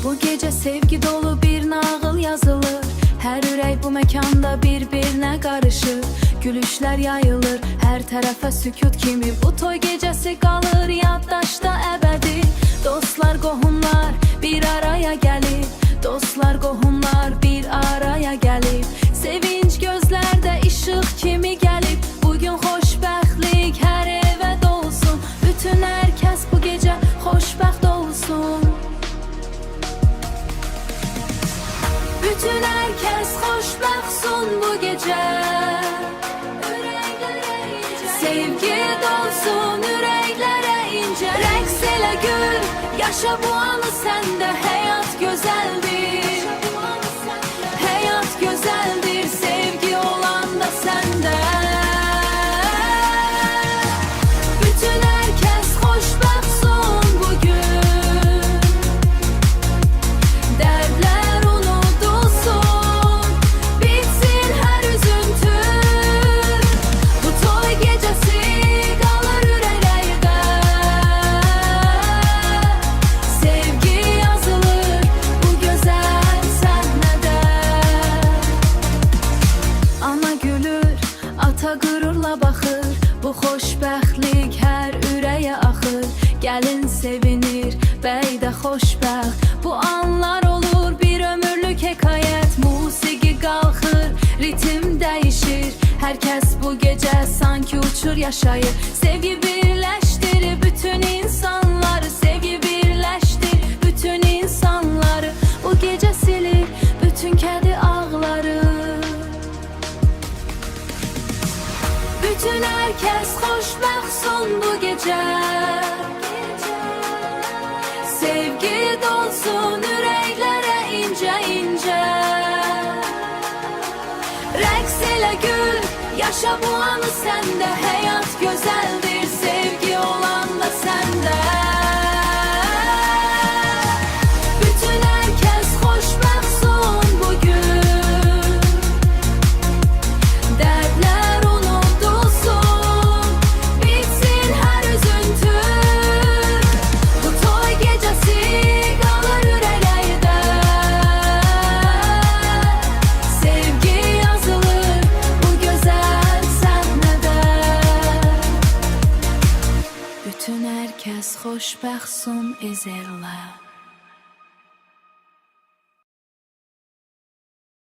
Bu gece sevgi dolu bir nağıl yazılır. Her ürək bu məkanda bir-birinə qarışır. Gülüşlər yayılır hər tərəfə sükut kimi. Bu toy gecəsi qalır yaddaşda əbədi. Dostlar, qohumlar bir araya gəlib. Dostlar, qohumlar bir araya gəlib. Sevinç gözlərdə işıq kimi gəlib. Bugün xoşbəxtlik hər evə dolsun. Bütün hər kəs bu gecə xoşbəxt olsun. Bütün herkes xoşbəxtsun bu gece. Sevgi dolsun ürəklere ince. Rəqs elə gül, yaşa bu anı səndə. Həyat gözəldir, həyat gözəldir. Sevgi olanda səndə. Bütün herkes xoşbəxtsun bugün. Dərdlər unudulsun, bitsin hər üzüntü. Bu toy gecəsi qalır ürəklərdə. Sevgi yazılır bu gözəl səhnədə. Ana gülür, ata qürurla baxır. Bu xoşbəxtlik hər ürəyə axır. Gəlin sevinir, bəy də xoşbəxt. Bu anlar olur bir ömürlük hekayət. Musiqi qalxır, ritim dəyişir. Hər kəs bu gecə sanki uçur yaşayır. Sevgi birləşdirir bütün insanları. Sevgi birləşdir bütün insanları. Bu gecə silir bütün kəddi ağları. Bütün herkes xoşbəxtsun bu gece. Sevgi dolsun ürəklere ince ince. Rəqs elə gül, yaşa bu anı səndə. Həyat gözəldir, sevgi olanda səndə. Bütün herkes xoşbəxtsun bugün. Dərdlər unudulsun, bitsin hər üzüntü. Bu toy gecəsi qalır ürəklərdə. Sevgi yazılır bu gözəl səhnədə. Bütün herkes xoşbəxtsun ezerlər.